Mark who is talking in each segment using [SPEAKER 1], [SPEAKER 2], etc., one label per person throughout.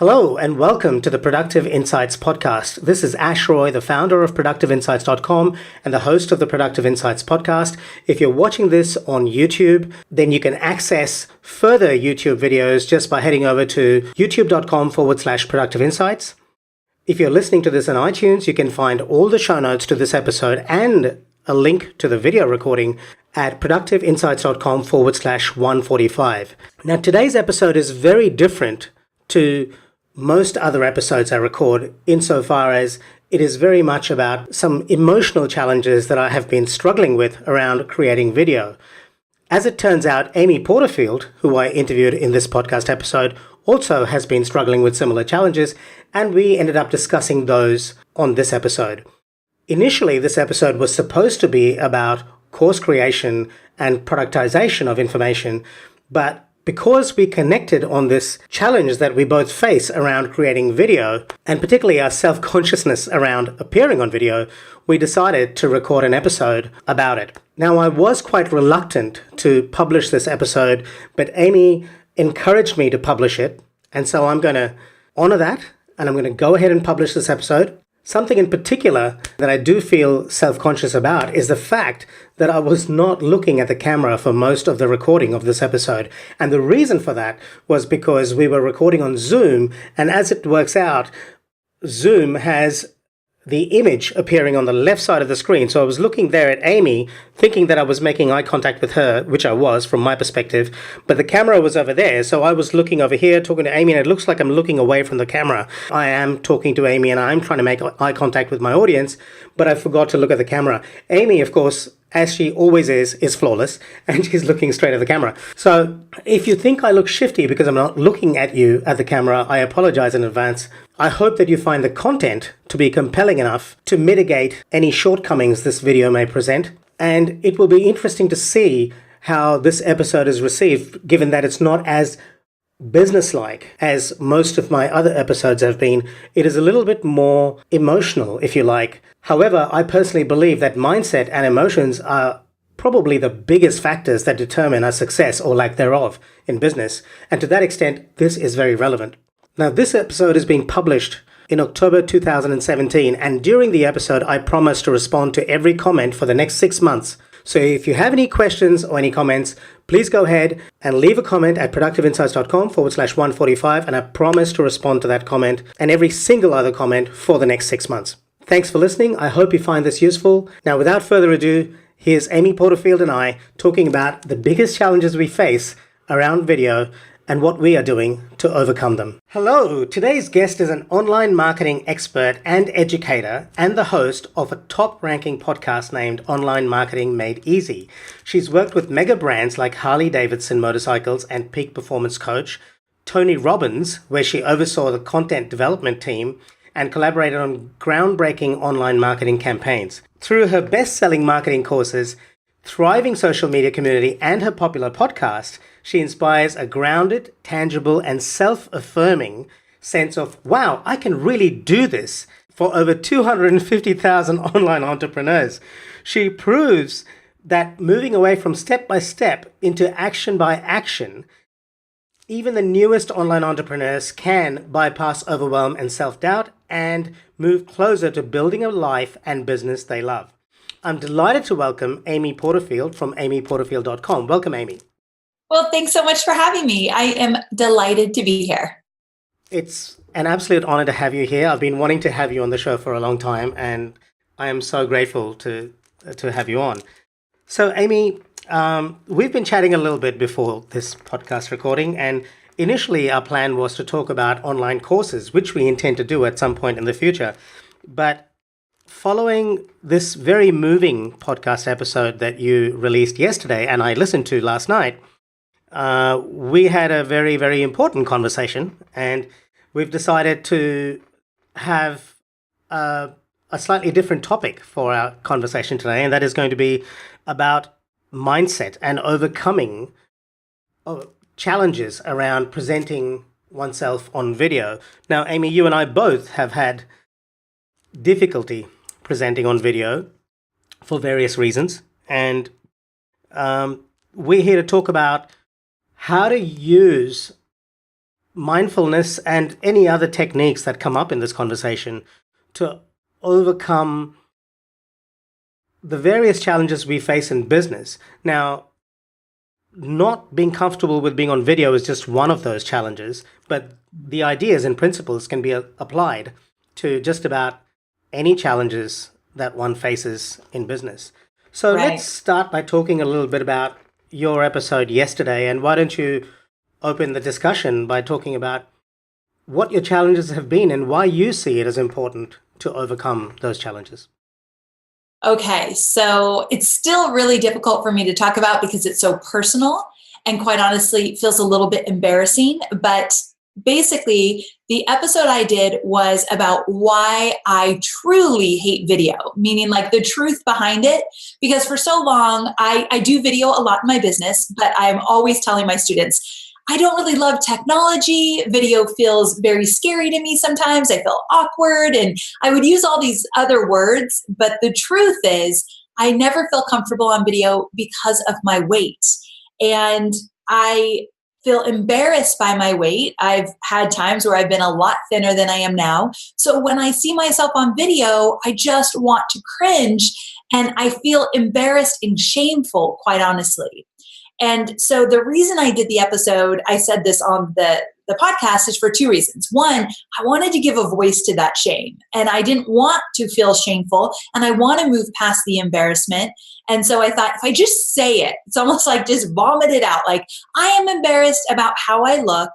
[SPEAKER 1] Hello and welcome to the Productive Insights podcast. This is Ash Roy, the founder of ProductiveInsights.com and the host of the Productive Insights podcast. If you're watching this on YouTube, then you can access further YouTube videos just by heading over to youtube.com/Productive Insights. If you're listening to this on iTunes, you can find all the show notes to this episode and a link to the video recording at productiveinsights.com/145. Now, today's episode is very different to most other episodes I record insofar as it is very much about some emotional challenges that I have been struggling with around creating video. As it turns out, Amy Porterfield, who I interviewed in this podcast episode, also has been struggling with similar challenges, and we ended up discussing those on this episode. Initially, this episode was supposed to be about course creation and productization of information, but because we connected on this challenge that we both face around creating video, and particularly our self-consciousness around appearing on video, we decided to record an episode about it. Now, I was quite reluctant to publish this episode, but Amy encouraged me to publish it, and so I'm going to honor that, and I'm going to go ahead and publish this episode. Something in particular that I do feel self-conscious about is the fact that I was not looking at the camera for most of the recording of this episode. And the reason for that was because we were recording on Zoom, and as it works out, Zoom has the image appearing on the left side of the screen. So I was looking there at Amy, thinking that I was making eye contact with her, which I was from my perspective, but the camera was over there. So I was looking over here, talking to Amy, and it looks like I'm looking away from the camera. I am talking to Amy and I'm trying to make eye contact with my audience, but I forgot to look at the camera. Amy, of course, as she always is flawless, and she's looking straight at the camera. So if you think I look shifty because I'm not looking at you at the camera, I apologize in advance. I hope that you find the content to be compelling enough to mitigate any shortcomings this video may present. And it will be interesting to see how this episode is received, given that it's not as businesslike as most of my other episodes have been. It is a little bit more emotional, if you like. However, I personally believe that mindset and emotions are probably the biggest factors that determine our success or lack thereof in business. And to that extent, this is very relevant. Now, this episode is being published in October 2017, and during the episode, I promised to respond to every comment for the next 6 months. So if you have any questions or any comments, please go ahead and leave a comment at productiveinsights.com/145, and I promise to respond to that comment and every single other comment for the next 6 months. Thanks for listening. I hope you find this useful. Now, without further ado, here's Amy Porterfield and I talking about the biggest challenges we face around video and what we are doing to overcome them. Hello, today's guest is an online marketing expert and educator and the host of a top-ranking podcast named Online Marketing Made Easy. She's worked with mega brands like Harley-Davidson Motorcycles and Peak Performance Coach, Tony Robbins, where she oversaw the content development team, and collaborated on groundbreaking online marketing campaigns. Through her best-selling marketing courses, thriving social media community, and her popular podcast, she inspires a grounded, tangible, and self-affirming sense of, wow, I can really do this for over 250,000 online entrepreneurs. She proves that moving away from step by step into action by action, even the newest online entrepreneurs can bypass overwhelm and self-doubt and move closer to building a life and business they love. I'm delighted to welcome Amy Porterfield from amyporterfield.com. Welcome, Amy.
[SPEAKER 2] Well, thanks so much for having me. I am delighted to be here.
[SPEAKER 1] It's an absolute honor to have you here. I've been wanting to have you on the show for a long time, and I am so grateful to have you on. So, Amy, we've been chatting a little bit before this podcast recording, and initially our plan was to talk about online courses, which we intend to do at some point in the future. But following this very moving podcast episode that you released yesterday and I listened to last night, we had a very, very important conversation, and we've decided to have a slightly different topic for our conversation today, and that is going to be about mindset and overcoming challenges around presenting oneself on video. Now, Amy, you and I both have had difficulty presenting on video for various reasons, and we're here to talk about how to use mindfulness and any other techniques that come up in this conversation to overcome the various challenges we face in business. Now, not being comfortable with being on video is just one of those challenges, but the ideas and principles can be applied to just about any challenges that one faces in business. So let's start by talking a little bit about your episode yesterday, and why don't you open the discussion by talking about what your challenges have been and why you see it as important to overcome those challenges.
[SPEAKER 2] Okay, so it's still really difficult for me to talk about because it's so personal and quite honestly feels a little bit embarrassing. But basically, the episode I did was about why I truly hate video, meaning like the truth behind it. Because for so long, I do video a lot in my business, but I'm always telling my students, I don't really love technology. Video feels very scary to me sometimes. I feel awkward. And I would use all these other words. But the truth is, I never feel comfortable on video because of my weight. And I feel embarrassed by my weight. I've had times where I've been a lot thinner than I am now. So when I see myself on video, I just want to cringe. And I feel embarrassed and shameful, quite honestly. And so the reason I did the episode, I said this on the podcast, is for two reasons. One, I wanted to give a voice to that shame, and I didn't want to feel shameful, and I want to move past the embarrassment. And so I thought, if I just say it, it's almost like just vomit it out. Like, I am embarrassed about how I look.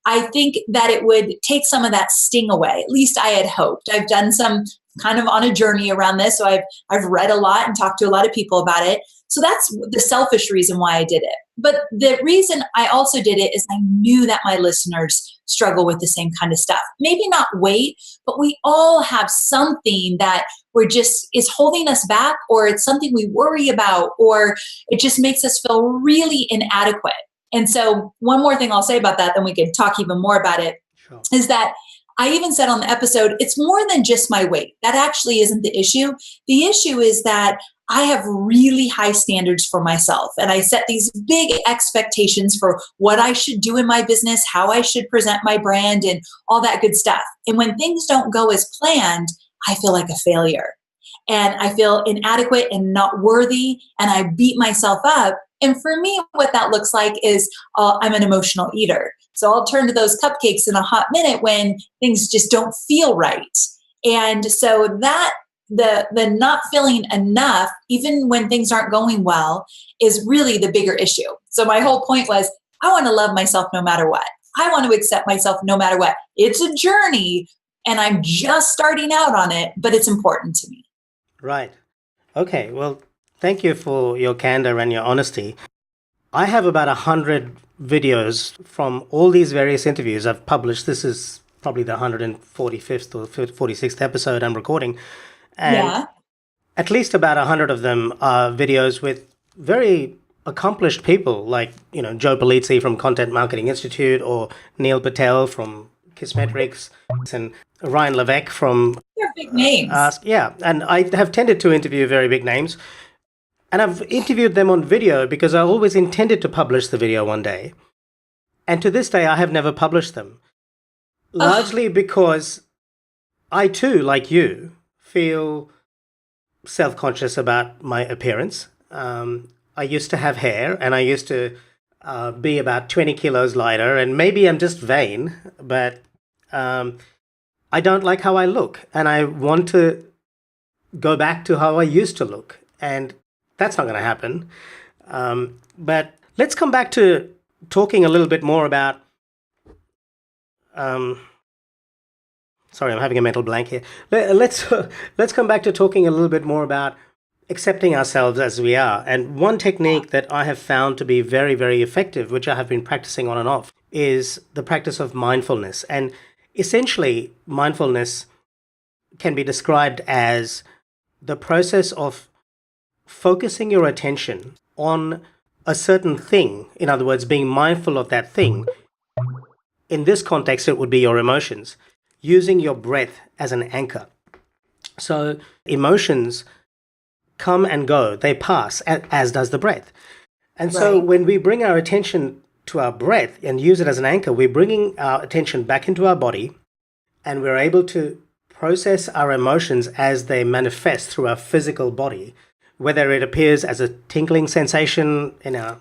[SPEAKER 2] I think that it would take some of that sting away. At least I had hoped. I've done some kind of on a journey around this. So I've read a lot and talked to a lot of people about it. So that's the selfish reason why I did it. But the reason I also did it is I knew that my listeners struggle with the same kind of stuff. Maybe not weight, but we all have something that is holding us back, or it's something we worry about, or it just makes us feel really inadequate. And so one more thing I'll say about that, then we could talk even more about it, is that I even said on the episode, it's more than just my weight. That actually isn't the issue. The issue is that I have really high standards for myself, and I set these big expectations for what I should do in my business, how I should present my brand, and all that good stuff. And when things don't go as planned, I feel like a failure, and I feel inadequate and not worthy, and I beat myself up. And for me, what that looks like is I'm an emotional eater. So I'll turn to those cupcakes in a hot minute when things just don't feel right. And so that the not feeling enough, even when things aren't going well, is really the bigger issue. So my whole point was, I want to love myself no matter what. I want to accept myself no matter what. It's a journey, and I'm just starting out on it, but it's important to me.
[SPEAKER 1] Right. Okay. Well, thank you for your candor and your honesty. I have about 100 videos from all these various interviews I've published. This is probably the 145th or 46th episode I'm recording. And at least about 100 of them are videos with very accomplished people like, Joe Polizzi from Content Marketing Institute, or Neil Patel from Kissmetrics, and Ryan Levesque from...
[SPEAKER 2] They're big names.
[SPEAKER 1] And I have tended to interview very big names. And I've interviewed them on video because I always intended to publish the video one day. And to this day, I have never published them. Largely because I too, like you, feel self-conscious about my appearance. I used to have hair, and I used to be about 20 kilos lighter, and maybe I'm just vain, but I don't like how I look, and I want to go back to how I used to look, and that's not going to happen. But let's come back to talking a little bit more about... Sorry, I'm having a mental blank here. Let's come back to talking a little bit more about accepting ourselves as we are. And one technique that I have found to be very, very effective, which I have been practicing on and off, is the practice of mindfulness. And essentially, mindfulness can be described as the process of focusing your attention on a certain thing. In other words, being mindful of that thing. In this context, it would be your emotions. Using your breath as an anchor. So emotions come and go, they pass, as does the breath. And so when we bring our attention to our breath and use it as an anchor, we're bringing our attention back into our body, and we're able to process our emotions as they manifest through our physical body, whether it appears as a tingling sensation in our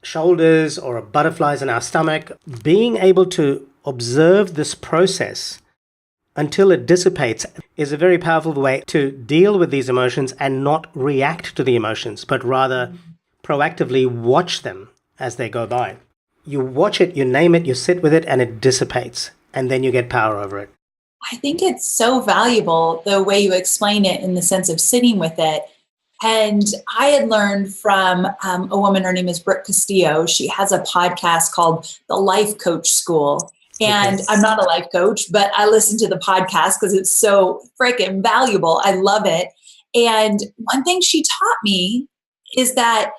[SPEAKER 1] shoulders or butterflies in our stomach. Being able to observe this process until it dissipates is a very powerful way to deal with these emotions and not react to the emotions, but rather proactively watch them as they go by. You watch it, you name it, you sit with it, and it dissipates, and then you get power over it.
[SPEAKER 2] I think it's so valuable the way you explain it in the sense of sitting with it. And I had learned from a woman, her name is Brooke Castillo. She has a podcast called The Life Coach School. And I'm not a life coach, but I listen to the podcast because it's so freaking valuable. I love it. And one thing she taught me is that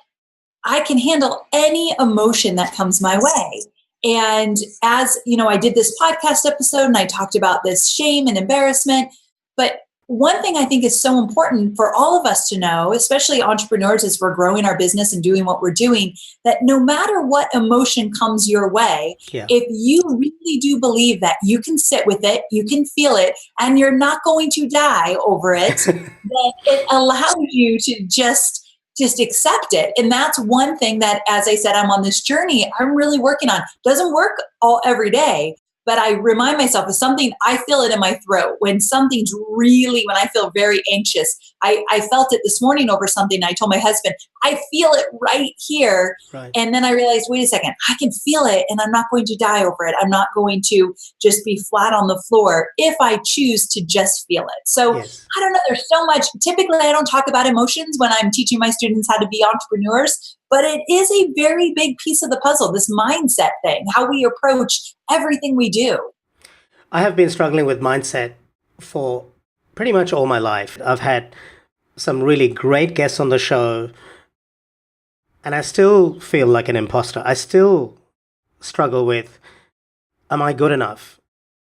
[SPEAKER 2] I can handle any emotion that comes my way. And as you know, I did this podcast episode and I talked about this shame and embarrassment. But one thing I think is so important for all of us to know, especially entrepreneurs as we're growing our business and doing what we're doing, that no matter what emotion comes your way, if you really do believe that you can sit with it, you can feel it, and you're not going to die over it, then it allows you to just accept it. And that's one thing that, as I said, I'm on this journey, I'm really working on. Doesn't work every day, but I remind myself of something, I feel it in my throat. When something's really, when I feel very anxious, I felt it this morning over something. I told my husband, I feel it right here. Right. And then I realized, wait a second, I can feel it and I'm not going to die over it. I'm not going to just be flat on the floor if I choose to just feel it. So I don't know, there's so much. Typically, I don't talk about emotions when I'm teaching my students how to be entrepreneurs, but it is a very big piece of the puzzle, this mindset thing, how we approach everything we do.
[SPEAKER 1] I have been struggling with mindset for pretty much all my life. I've had some really great guests on the show, and I still feel like an imposter. I still struggle with, am I good enough?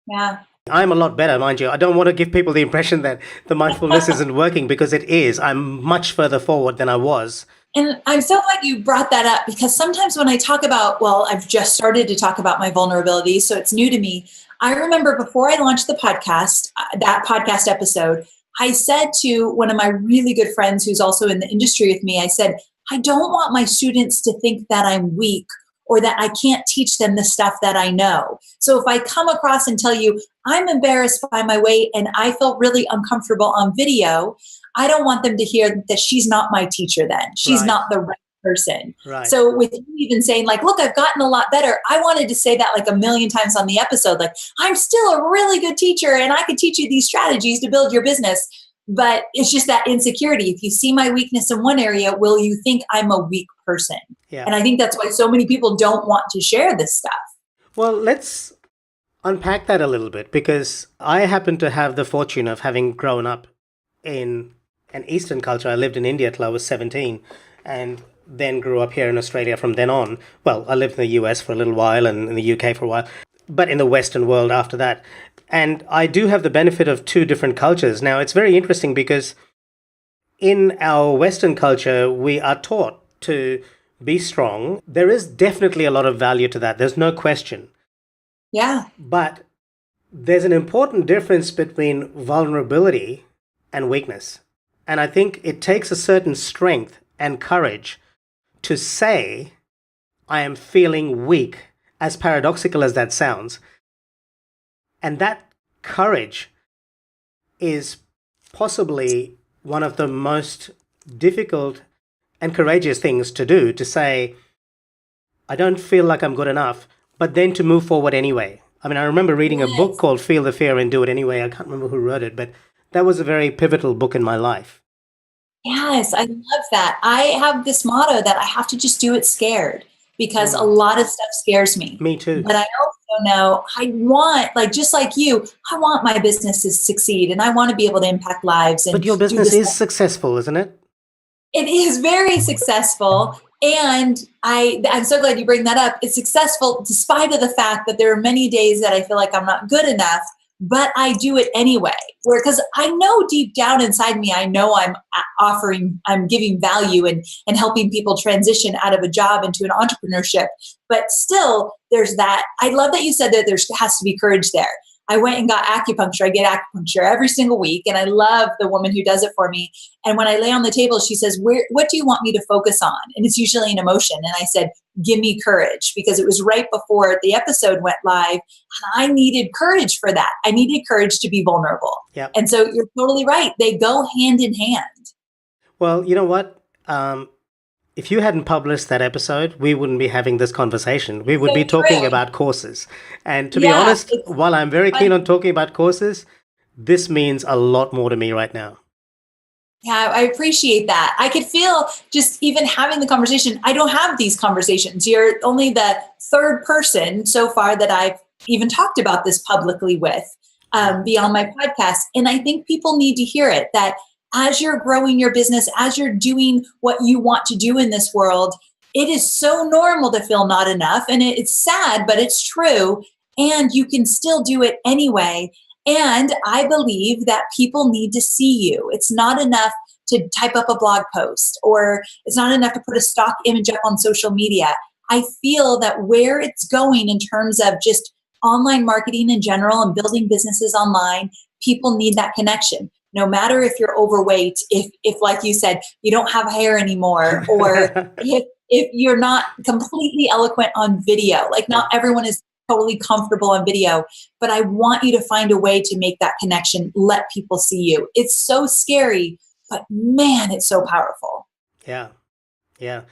[SPEAKER 2] Yeah.
[SPEAKER 1] I'm a lot better, mind you. I don't want to give people the impression that the mindfulness isn't working, because it is. I'm much further forward than I was.
[SPEAKER 2] And I'm so glad you brought that up, because sometimes when I talk about, well, I've just started to talk about my vulnerability, so it's new to me. I remember before I launched the podcast, that podcast episode, I said to one of my really good friends who's also in the industry with me, I said, I don't want my students to think that I'm weak or that I can't teach them the stuff that I know. So if I come across and tell you, I'm embarrassed by my weight and I felt really uncomfortable on video, I don't want them to hear that she's not my teacher then. She's not the right person. Right. So with you even saying like, look, I've gotten a lot better. I wanted to say that like a million times on the episode, like, I'm still a really good teacher and I could teach you these strategies to build your business. But it's just that insecurity. If you see my weakness in one area, will you think I'm a weak person? Yeah. And I think that's why so many people don't want to share this stuff.
[SPEAKER 1] Well, let's unpack that a little bit, because I happen to have the fortune of having grown up in an Eastern culture. I lived in India till I was 17 and then grew up here in Australia from then on. Well, I lived in the US for a little while and in the UK for a while, but in the Western world after that. And I do have the benefit of two different cultures. Now, it's very interesting because in our Western culture, we are taught to be strong. There is definitely a lot of value to that. There's no question.
[SPEAKER 2] Yeah.
[SPEAKER 1] But there's an important difference between vulnerability and weakness. And I think it takes a certain strength and courage to say, I am feeling weak, as paradoxical as that sounds. And that courage is possibly one of the most difficult and courageous things to do, to say, I don't feel like I'm good enough, but then to move forward anyway. I mean, I remember reading a book called Feel the Fear and Do It Anyway. I can't remember who wrote it, but that was a very pivotal book in my life.
[SPEAKER 2] Yes, I love that. I have this motto that I have to just do it scared, because a lot of stuff scares me.
[SPEAKER 1] Me too.
[SPEAKER 2] But I also know I want, like, just like you, I want my business to succeed and I want to be able to impact lives. And
[SPEAKER 1] but your business is successful, isn't it?
[SPEAKER 2] It is very successful. And I'm so glad you bring that up. It's successful despite of the fact that there are many days that I feel like I'm not good enough. but I do it anyway. Because I know deep down inside me, I know I'm giving value and helping people transition out of a job into an entrepreneurship. But still, there's that. I love that you said that there has to be courage there. I went and got acupuncture. I get acupuncture every single week. And I love the woman who does it for me. And when I lay on the table, she says, what do you want me to focus on? And it's usually an emotion. And I said, give me courage, because it was right before the episode went live. And I needed courage for that. I needed courage to be vulnerable.
[SPEAKER 1] Yep.
[SPEAKER 2] And so you're totally right. They go hand in hand.
[SPEAKER 1] Well, you know what? If you hadn't published that episode, we wouldn't be having this conversation. We would be talking about courses. And to be honest, while I'm very keen on talking about courses, this means a lot more to me right now.
[SPEAKER 2] Yeah, I appreciate that. I could feel just even having the conversation. I don't have these conversations. You're only the third person so far that I've even talked about this publicly with beyond my podcast. And I think people need to hear it, that as you're growing your business, as you're doing what you want to do in this world, it is so normal to feel not enough. And it's sad, but it's true. And you can still do it anyway. And I believe that people need to see you. It's not enough to type up a blog post, or it's not enough to put a stock image up on social media. I feel that where it's going in terms of just online marketing in general and building businesses online, people need that connection. No matter if you're overweight, if like you said, you don't have hair anymore, or if you're not completely eloquent on video, like not everyone is totally comfortable on video, but I want you to find a way to make that connection, let people see you. It's so scary, but man, it's so powerful.
[SPEAKER 1] Yeah. Yeah.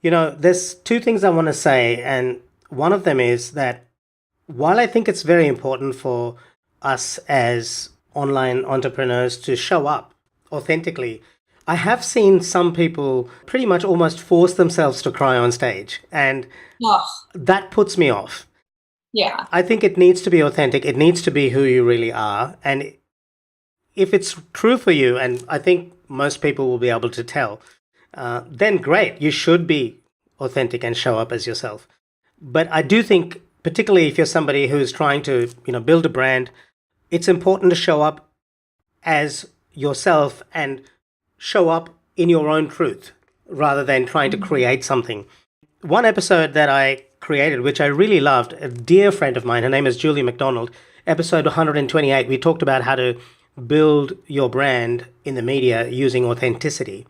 [SPEAKER 1] There's two things I want to say. And one of them is that while I think it's very important for us as online entrepreneurs to show up authentically, I have seen some people pretty much almost force themselves to cry on stage. And that puts me off.
[SPEAKER 2] Yeah.
[SPEAKER 1] I think it needs to be authentic. It needs to be who you really are. And if it's true for you, and I think most people will be able to tell, then great. You should be authentic and show up as yourself. But I do think, particularly if you're somebody who's trying to, build a brand, it's important to show up as yourself and show up in your own truth rather than trying to create something. One episode that I created, which I really loved, a dear friend of mine, her name is Julie McDonald, episode 128, we talked about how to build your brand in the media using authenticity.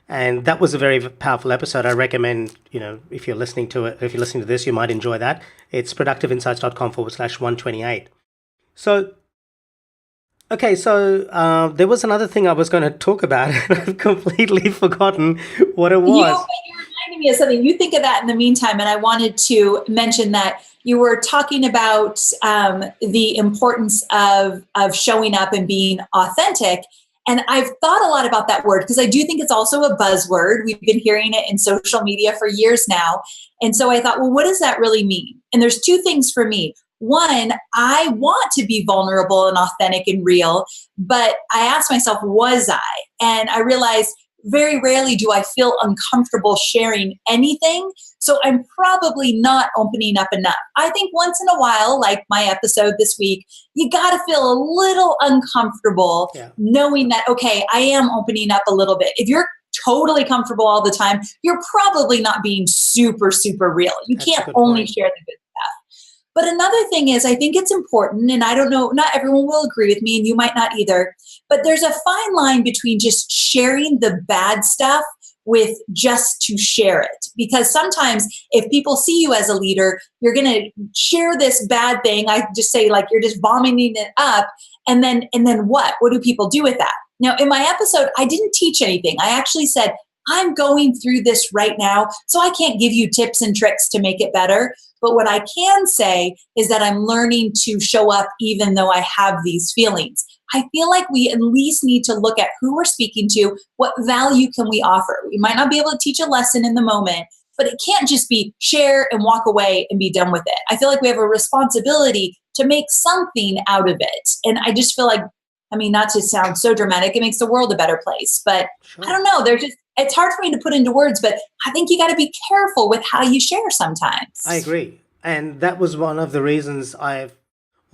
[SPEAKER 1] And that was a very powerful episode. I recommend, if you're listening to it, if you're listening to this, you might enjoy that. It's productiveinsights.com/128. So there was another thing I was going to talk about, and I've completely forgotten what it was.
[SPEAKER 2] You reminded me of something. You think of that in the meantime, and I wanted to mention that you were talking about the importance of showing up and being authentic. And I've thought a lot about that word because I do think it's also a buzzword. We've been hearing it in social media for years now. And so I thought, well, what does that really mean? And there's two things for me. One, I want to be vulnerable and authentic and real, but I asked myself, was I? And I realized very rarely do I feel uncomfortable sharing anything. So I'm probably not opening up enough. I think once in a while, like my episode this week, you got to feel a little uncomfortable knowing that, okay, I am opening up a little bit. If you're totally comfortable all the time, you're probably not being super, super real. You can't only share the good stuff. But another thing is, I think it's important, and I don't know, not everyone will agree with me, and you might not either, but there's a fine line between just sharing the bad stuff with just to share it. Because sometimes if people see you as a leader, you're going to share this bad thing. I just say, like, you're just vomiting it up. And then what? What do people do with that? Now, in my episode, I didn't teach anything. I actually said, I'm going through this right now, so I can't give you tips and tricks to make it better. But what I can say is that I'm learning to show up even though I have these feelings. I feel like we at least need to look at who we're speaking to, what value can we offer. We might not be able to teach a lesson in the moment, but it can't just be share and walk away and be done with it. I feel like we have a responsibility to make something out of it. And I just feel like, I mean, not to sound so dramatic, it makes the world a better place. But I don't know, it's hard for me to put into words, but I think you got to be careful with how you share sometimes.
[SPEAKER 1] I agree. And that was one of the reasons I've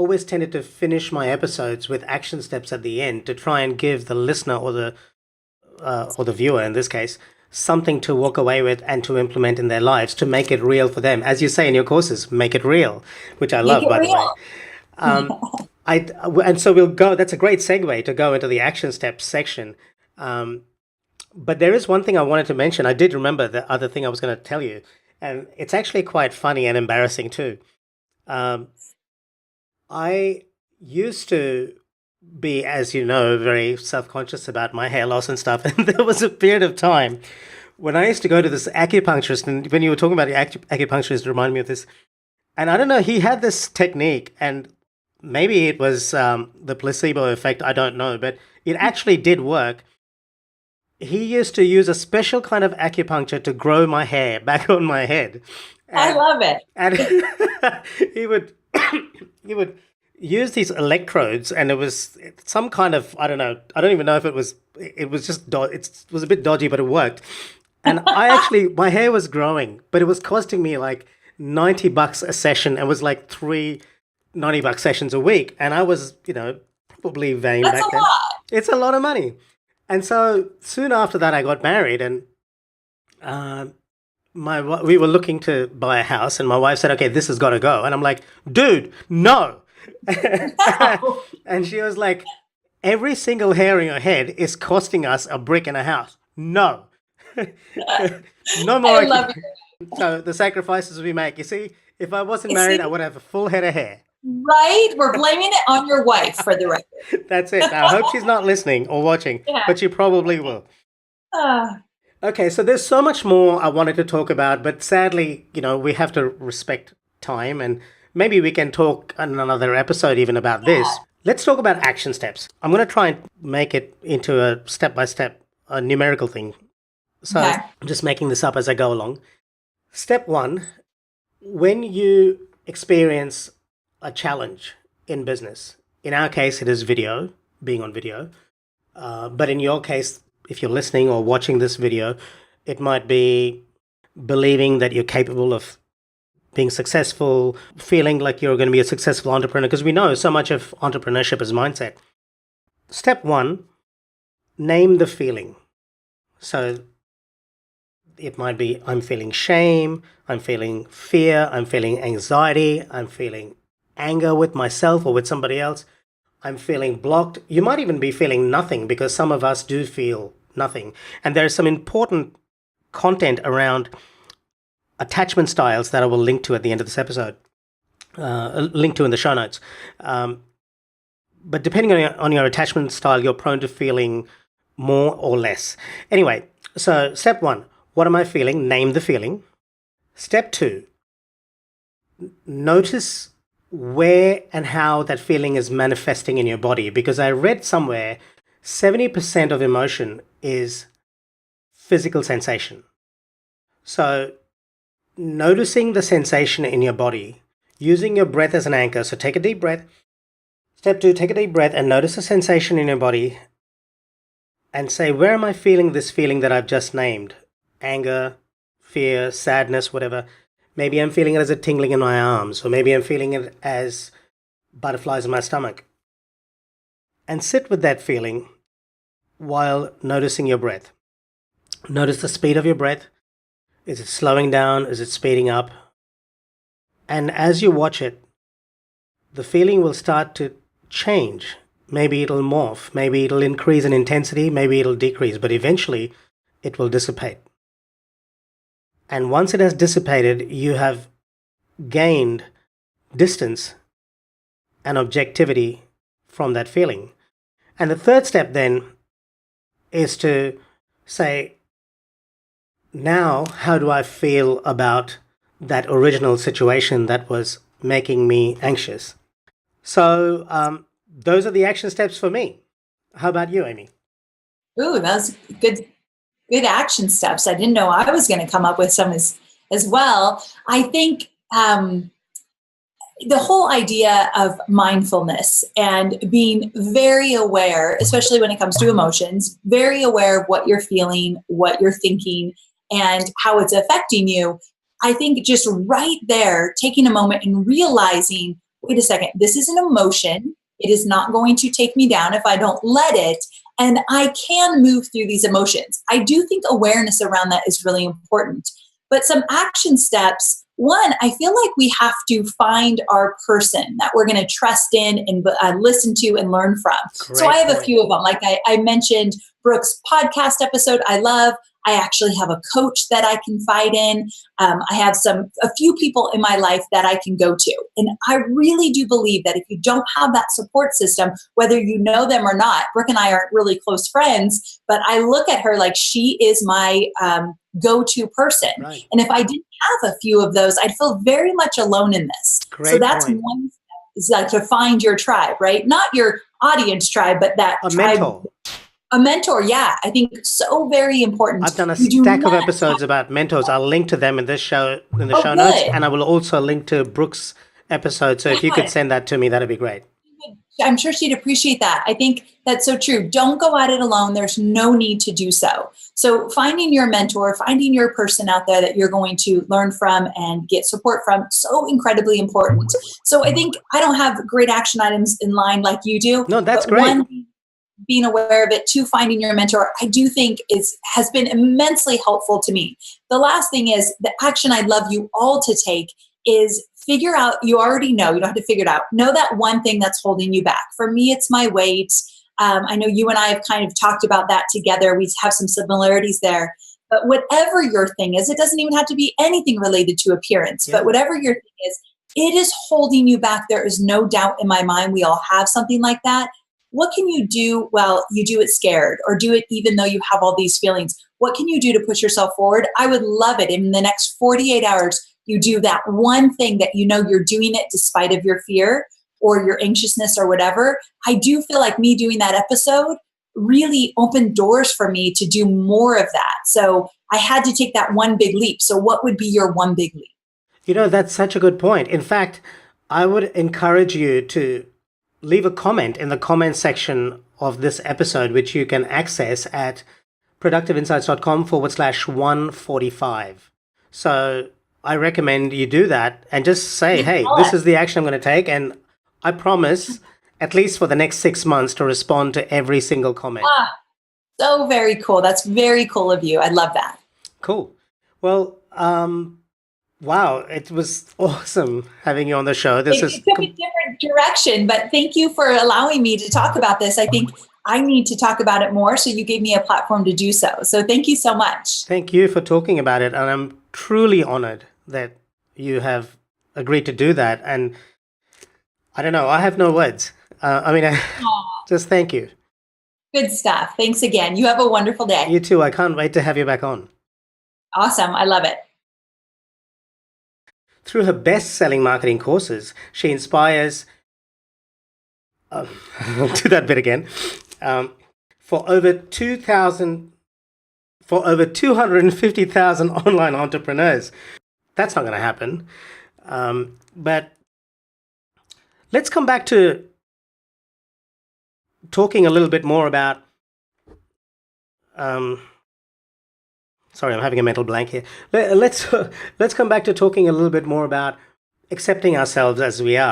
[SPEAKER 1] always tended to finish my episodes with action steps at the end to try and give the listener or the viewer in this case something to walk away with and to implement in their lives to make it real for them. As you say in your courses, make it real, which I
[SPEAKER 2] Make
[SPEAKER 1] love,
[SPEAKER 2] it
[SPEAKER 1] by the way.
[SPEAKER 2] real.
[SPEAKER 1] And so we'll go. That's a great segue to go into the action steps section. But there is one thing I wanted to mention. I did remember the other thing I was going to tell you, and it's actually quite funny and embarrassing too. Um, I used to be, as you know, very self-conscious about my hair loss and stuff. And there was a period of time when I used to go to this acupuncturist, and when you were talking about the acupuncturist, it reminded me of this. And I don't know, he had this technique, and maybe it was the placebo effect, I don't know, but it actually did work. He used to use a special kind of acupuncture to grow my hair back on my head.
[SPEAKER 2] I love it.
[SPEAKER 1] And he would he would use these electrodes, and it was some kind of, I don't know, I don't even know if it was just it was a bit dodgy, but it worked. And my hair was growing, but it was costing me like $90 a session. It was like three $90 sessions a week, and I was, probably vain
[SPEAKER 2] That's
[SPEAKER 1] back
[SPEAKER 2] a
[SPEAKER 1] then.
[SPEAKER 2] lot.
[SPEAKER 1] It's a lot of money. And so soon after that, I got married, and we were looking to buy a house, and my wife said, "Okay, this has got to go." And I'm like, "Dude, no!"
[SPEAKER 2] No.
[SPEAKER 1] And she was like, "Every single hair in your head is costing us a brick and a house. No, no more."
[SPEAKER 2] I love it.
[SPEAKER 1] So the sacrifices we make. You see, if I wasn't
[SPEAKER 2] You
[SPEAKER 1] married,
[SPEAKER 2] see?
[SPEAKER 1] I would have a full head of hair.
[SPEAKER 2] Right? We're blaming it on your wife for the record.
[SPEAKER 1] That's it. I hope she's not listening or watching,
[SPEAKER 2] Yeah.
[SPEAKER 1] but she probably will.
[SPEAKER 2] Ah,
[SPEAKER 1] Okay, so there's so much more I wanted to talk about, but sadly, we have to respect time, and maybe we can talk in another episode even about this. Let's talk about action steps. I'm going to try and make it into a step-by-step numerical thing. So
[SPEAKER 2] Okay.
[SPEAKER 1] I'm just making this up as I go along. Step 1, when you experience a challenge in business, in our case, it is video, being on video. But in your case, if you're listening or watching this video, it might be believing that you're capable of being successful, feeling like you're going to be a successful entrepreneur, because we know so much of entrepreneurship is mindset. Step 1, name the feeling. So it might be, I'm feeling shame, I'm feeling fear, I'm feeling anxiety, I'm feeling anger with myself or with somebody else, I'm feeling blocked. You might even be feeling nothing, because some of us do feel nothing. And there's some important content around attachment styles that I will link to at the end of this episode, link to in the show notes. But depending on your attachment style, you're prone to feeling more or less. Anyway, so step 1, what am I feeling? Name the feeling. Step 2, notice where and how that feeling is manifesting in your body, because I read somewhere 70% of emotion is physical sensation. So noticing the sensation in your body, using your breath as an anchor. So take a deep breath. Step 2, take a deep breath and notice the sensation in your body and say, where am I feeling this feeling that I've just named? Anger, fear, sadness, whatever. Maybe I'm feeling it as a tingling in my arms, or maybe I'm feeling it as butterflies in my stomach. And sit with that feeling while noticing your breath. Notice the speed of your breath. Is it slowing down? Is it speeding up? And as you watch it, the feeling will start to change. Maybe it'll morph. Maybe it'll increase in intensity. Maybe it'll decrease. But eventually, it will dissipate. And once it has dissipated, you have gained distance and objectivity from that feeling. And the third step then is to say, now how do I feel about that original situation that was making me anxious? So those are the action steps for me. How about you, Amy?
[SPEAKER 2] Ooh, that's good action steps. I didn't know I was going to come up with some as well. I think the whole idea of mindfulness and being very aware, especially when it comes to emotions, very aware of what you're feeling, what you're thinking, and how it's affecting you. I think just right there, taking a moment and realizing wait a second, this is an emotion. It is not going to take me down if I don't let it. And I can move through these emotions. I do think awareness around that is really important. But some action steps. One, I feel like we have to find our person that we're going to trust in and listen to and learn from.
[SPEAKER 1] Great
[SPEAKER 2] so I have
[SPEAKER 1] point.
[SPEAKER 2] a few of them. Like I mentioned, Brooke's podcast episode, I love. I actually have a coach that I confide in. I have a few people in my life that I can go to. And I really do believe that if you don't have that support system, whether you know them or not, Brooke and I aren't really close friends, but I look at her like she is my go-to person.
[SPEAKER 1] Right.
[SPEAKER 2] And if I didn't have a few of those, I'd feel very much alone in this.
[SPEAKER 1] Great
[SPEAKER 2] so that's
[SPEAKER 1] point.
[SPEAKER 2] one step, is like to find your tribe, right? Not your audience tribe, but that
[SPEAKER 1] A
[SPEAKER 2] tribe.
[SPEAKER 1] mentor.
[SPEAKER 2] A mentor, yeah, I think so very important.
[SPEAKER 1] I've done a stack of episodes about mentors. I'll link to them in the show notes, and I will also link to Brooke's episode. So if you could send that to me, that'd be great.
[SPEAKER 2] I'm sure she'd appreciate that. I think that's so true. Don't go at it alone. There's no need to do so. So finding your mentor, finding your person out there that you're going to learn from and get support from, so incredibly important. So I think I don't have great action items in line like you do.
[SPEAKER 1] No, that's great.
[SPEAKER 2] One, being aware of it, two, finding your mentor, I do think has been immensely helpful to me. The last thing is the action I'd love you all to take is figure out, you already know, you don't have to figure it out. Know that one thing that's holding you back. For me, it's my weight. I know you and I have kind of talked about that together. We have some similarities there. But whatever your thing is, it doesn't even have to be anything related to appearance, but whatever your thing is, it is holding you back. There is no doubt in my mind we all have something like that. What can you do? Well, you do it scared, or do it even though you have all these feelings. What can you do to push yourself forward? I would love it in the next 48 hours, you do that one thing that you know you're doing it despite of your fear or your anxiousness or whatever. I do feel like me doing that episode really opened doors for me to do more of that. So I had to take that one big leap. So what would be your one big leap?
[SPEAKER 1] You know, that's such a good point. In fact, I would encourage you to leave a comment in the comment section of this episode, which you can access at productiveinsights.com/145. So I recommend you do that and just say, hey, this is the action I'm going to take. And I promise, at least for the next 6 months, to respond to every single comment.
[SPEAKER 2] So very cool. That's very cool of you. I love that.
[SPEAKER 1] Cool. Well, wow, it was awesome having you on the show.
[SPEAKER 2] It took a different direction, but thank you for allowing me to talk about this. I think I need to talk about it more, so you gave me a platform to do so. So thank you so much.
[SPEAKER 1] Thank you for talking about it. And I'm truly honored that you have agreed to do that. And I don't know, I have no words. Just thank you.
[SPEAKER 2] Good stuff. Thanks again. You have a wonderful day.
[SPEAKER 1] You too. I can't wait to have you back on.
[SPEAKER 2] Awesome. I love it.
[SPEAKER 1] Through her best-selling marketing courses, she inspires... I'll do that bit again. For over 250,000 online entrepreneurs. That's not going to happen. But let's come back to talking a little bit more about... Sorry, I'm having a mental blank here. Let's come back to talking a little bit more about accepting ourselves as we are.